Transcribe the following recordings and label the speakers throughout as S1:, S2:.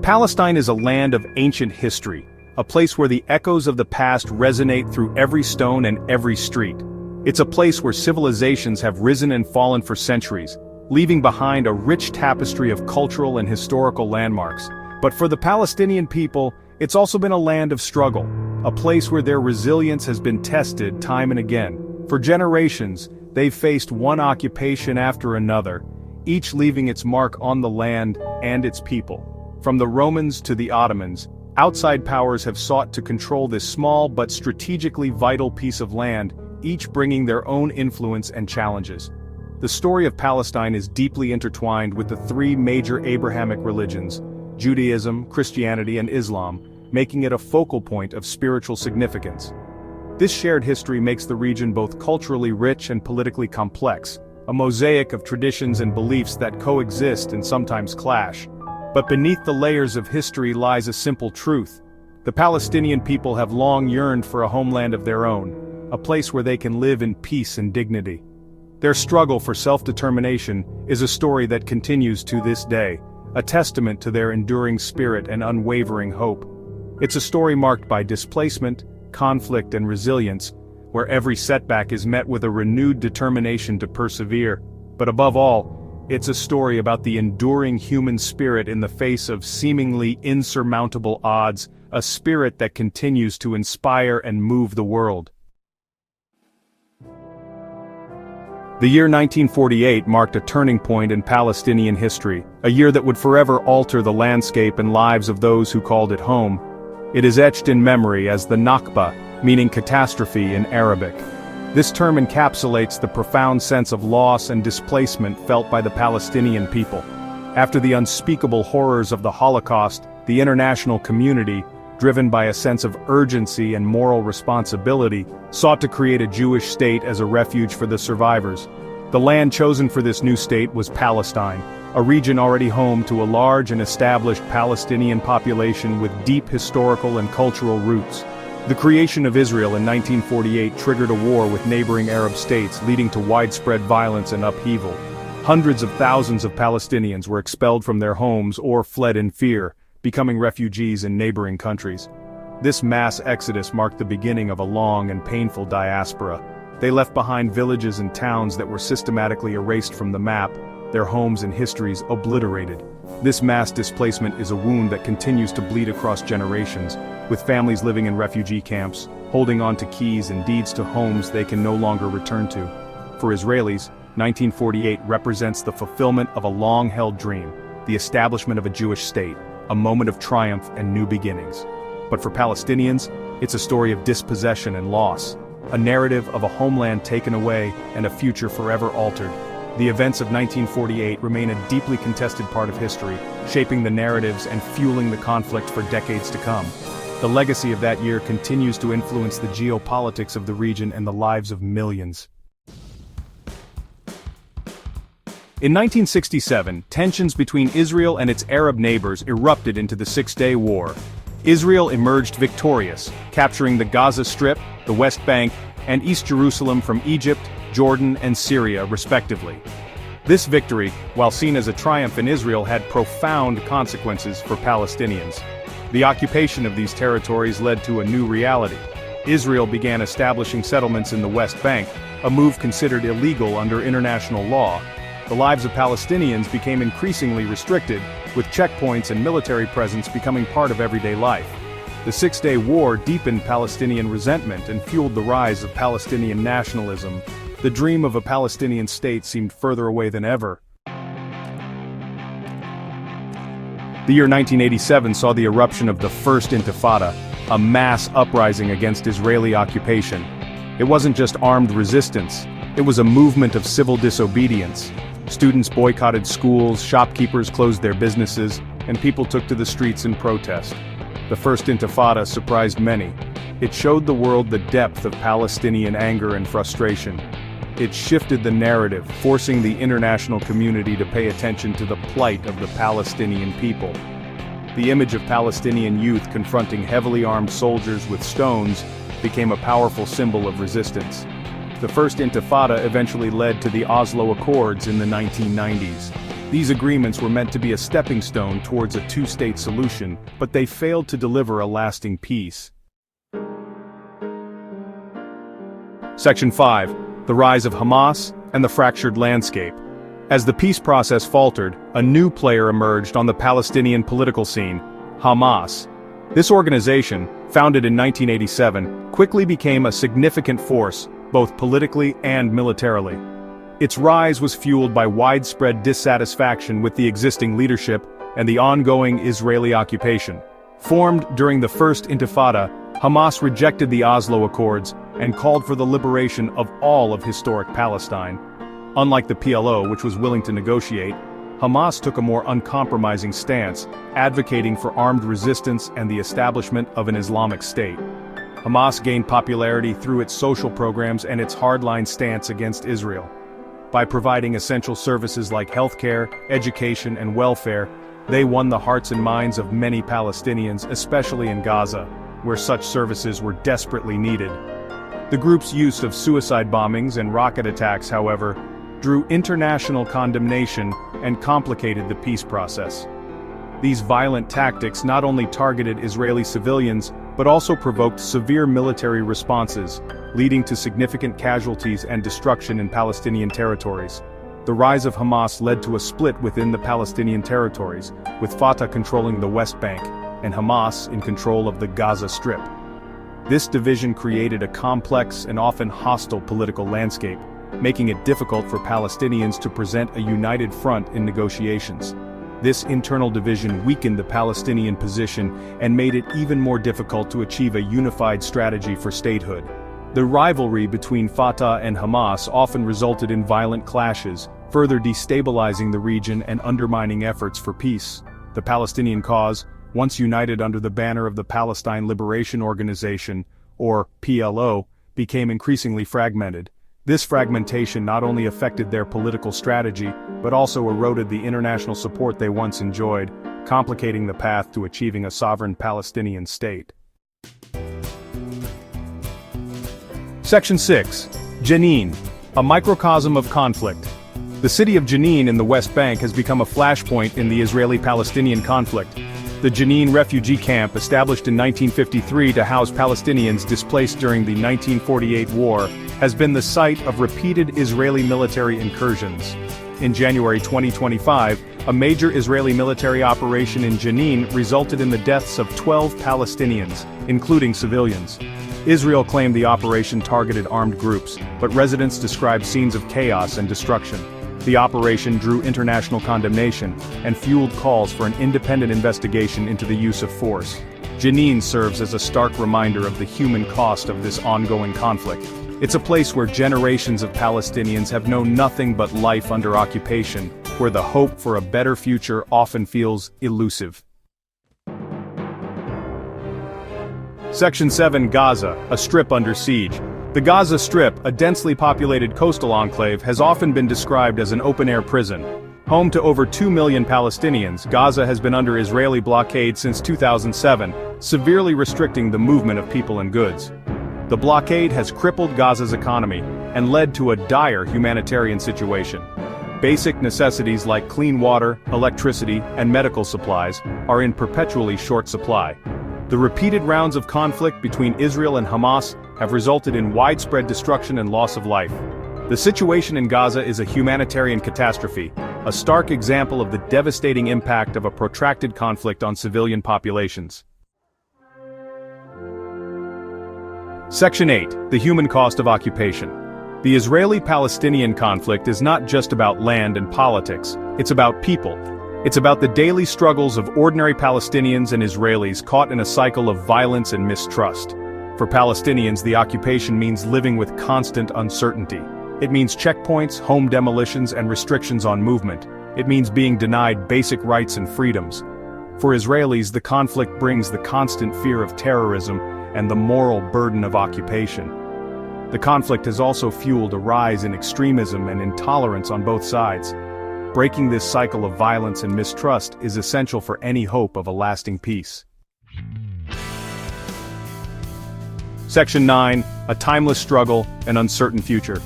S1: Palestine is a land of ancient history, a place where the echoes of the past resonate through every stone and every street. It's a place where civilizations have risen and fallen for centuries, leaving behind a rich tapestry of cultural and historical landmarks. But for the Palestinian people, it's also been a land of struggle, a place where their resilience has been tested time and again. For generations, they've faced one occupation after another, each leaving its mark on the land and its people. From the Romans to the Ottomans, outside powers have sought to control this small but strategically vital piece of land, each bringing their own influence and challenges. The story of Palestine is deeply intertwined with the three major Abrahamic religions, Judaism, Christianity, and Islam, making it a focal point of spiritual significance. This shared history makes the region both culturally rich and politically complex, a mosaic of traditions and beliefs that coexist and sometimes clash. But beneath the layers of history lies a simple truth. The Palestinian people have long yearned for a homeland of their own, a place where they can live in peace and dignity. Their struggle for self-determination is a story that continues to this day, a testament to their enduring spirit and unwavering hope. It's a story marked by displacement, conflict, and resilience, where every setback is met with a renewed determination to persevere. But above all, it's a story about the enduring human spirit in the face of seemingly insurmountable odds, a spirit that continues to inspire and move the world. The year 1948 marked a turning point in Palestinian history, a year that would forever alter the landscape and lives of those who called it home. It is etched in memory as the Nakba, meaning catastrophe in Arabic. This term encapsulates the profound sense of loss and displacement felt by the Palestinian people. After the unspeakable horrors of the Holocaust, the international community, driven by a sense of urgency and moral responsibility, sought to create a Jewish state as a refuge for the survivors. The land chosen for this new state was Palestine, a region already home to a large and established Palestinian population with deep historical and cultural roots. The creation of Israel in 1948 triggered a war with neighboring Arab states, leading to widespread violence and upheaval. Hundreds of thousands of Palestinians were expelled from their homes or fled in fear, becoming refugees in neighboring countries. This mass exodus marked the beginning of a long and painful diaspora. They left behind villages and towns that were systematically erased from the map, their homes and histories obliterated. This mass displacement is a wound that continues to bleed across generations, with families living in refugee camps, holding on to keys and deeds to homes they can no longer return to. For Israelis, 1948 represents the fulfillment of a long-held dream, the establishment of a Jewish state, a moment of triumph and new beginnings. But for Palestinians, it's a story of dispossession and loss, a narrative of a homeland taken away and a future forever altered. The events of 1948 remain a deeply contested part of history, shaping the narratives and fueling the conflict for decades to come. The legacy of that year continues to influence the geopolitics of the region and the lives of millions. In 1967, tensions between Israel and its Arab neighbors erupted into the Six-Day War. Israel emerged victorious, capturing the Gaza Strip, the West Bank, and East Jerusalem from Egypt, Jordan, and Syria, respectively. This victory, while seen as a triumph in Israel, had profound consequences for Palestinians. The occupation of these territories led to a new reality. Israel began establishing settlements in the West Bank, a move considered illegal under international law. The lives of Palestinians became increasingly restricted, with checkpoints and military presence becoming part of everyday life. The Six-Day War deepened Palestinian resentment and fueled the rise of Palestinian nationalism. The dream of a Palestinian state seemed further away than ever. The year 1987 saw the eruption of the First Intifada, a mass uprising against Israeli occupation. It wasn't just armed resistance, it was a movement of civil disobedience. Students boycotted schools, shopkeepers closed their businesses, and people took to the streets in protest. The First Intifada surprised many. It showed the world the depth of Palestinian anger and frustration. It shifted the narrative, forcing the international community to pay attention to the plight of the Palestinian people. The image of Palestinian youth confronting heavily armed soldiers with stones became a powerful symbol of resistance. The First Intifada eventually led to the Oslo Accords in the 1990s. These agreements were meant to be a stepping stone towards a two-state solution, but they failed to deliver a lasting peace. Section 5. The rise of Hamas and the fractured landscape. As the peace process faltered, a new player emerged on the Palestinian political scene: Hamas. This organization, founded in 1987, quickly became a significant force, both politically and militarily. Its rise was fueled by widespread dissatisfaction with the existing leadership and the ongoing Israeli occupation. Formed during the First Intifada, Hamas rejected the Oslo Accords and called for the liberation of all of historic Palestine. Unlike the PLO, which was willing to negotiate, Hamas took a more uncompromising stance, advocating for armed resistance and the establishment of an Islamic State. Hamas gained popularity through its social programs and its hardline stance against Israel. By providing essential services like healthcare, education, and welfare, they won the hearts and minds of many Palestinians, especially in Gaza, where such services were desperately needed. The group's use of suicide bombings and rocket attacks, however, drew international condemnation and complicated the peace process. These violent tactics not only targeted Israeli civilians, but also provoked severe military responses, leading to significant casualties and destruction in Palestinian territories. The rise of Hamas led to a split within the Palestinian territories, with Fatah controlling the West Bank, and Hamas in control of the Gaza Strip. This division created a complex and often hostile political landscape, making it difficult for Palestinians to present a united front in negotiations. This internal division weakened the Palestinian position and made it even more difficult to achieve a unified strategy for statehood. The rivalry between Fatah and Hamas often resulted in violent clashes, further destabilizing the region and undermining efforts for peace. The Palestinian cause, once united under the banner of the Palestine Liberation Organization, or PLO, became increasingly fragmented. This fragmentation not only affected their political strategy, but also eroded the international support they once enjoyed, complicating the path to achieving a sovereign Palestinian state. Section 6. Jenin, a microcosm of conflict. The city of Jenin in the West Bank has become a flashpoint in the Israeli-Palestinian conflict. The Jenin refugee camp, established in 1953 to house Palestinians displaced during the 1948 war, has been the site of repeated Israeli military incursions. In January 2025, a major Israeli military operation in Jenin resulted in the deaths of 12 Palestinians, including civilians. Israel claimed the operation targeted armed groups, but residents described scenes of chaos and destruction. The operation drew international condemnation and fueled calls for an independent investigation into the use of force. Jenin serves as a stark reminder of the human cost of this ongoing conflict. It's a place where generations of Palestinians have known nothing but life under occupation, where the hope for a better future often feels elusive. Section 7. Gaza, a strip under siege. The Gaza Strip, a densely populated coastal enclave, has often been described as an open-air prison. Home to over 2 million Palestinians, Gaza has been under Israeli blockade since 2007, severely restricting the movement of people and goods. The blockade has crippled Gaza's economy and led to a dire humanitarian situation. Basic necessities like clean water, electricity, and medical supplies are in perpetually short supply. The repeated rounds of conflict between Israel and Hamas have resulted in widespread destruction and loss of life. The situation in Gaza is a humanitarian catastrophe, a stark example of the devastating impact of a protracted conflict on civilian populations. Section 8. The human cost of occupation. The Israeli-Palestinian conflict is not just about land and politics, it's about people. It's about the daily struggles of ordinary Palestinians and Israelis caught in a cycle of violence and mistrust. For Palestinians, the occupation means living with constant uncertainty. It means checkpoints, home demolitions, and restrictions on movement. It means being denied basic rights and freedoms. For Israelis, the conflict brings the constant fear of terrorism and the moral burden of occupation. The conflict has also fueled a rise in extremism and intolerance on both sides. Breaking this cycle of violence and mistrust is essential for any hope of a lasting peace. Section 9. A timeless struggle, an uncertain future.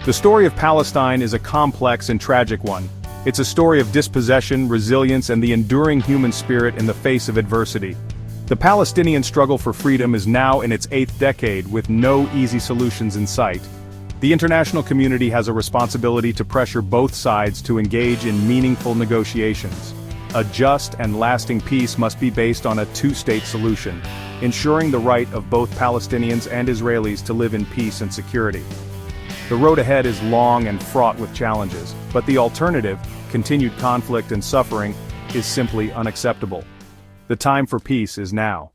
S1: The story of Palestine is a complex and tragic one. It's a story of dispossession, resilience, and the enduring human spirit in the face of adversity. The Palestinian struggle for freedom is now in its 8th decade with no easy solutions in sight. The international community has a responsibility to pressure both sides to engage in meaningful negotiations. A just and lasting peace must be based on a two-state solution, ensuring the right of both Palestinians and Israelis to live in peace and security. The road ahead is long and fraught with challenges, but the alternative, continued conflict and suffering, is simply unacceptable. The time for peace is now.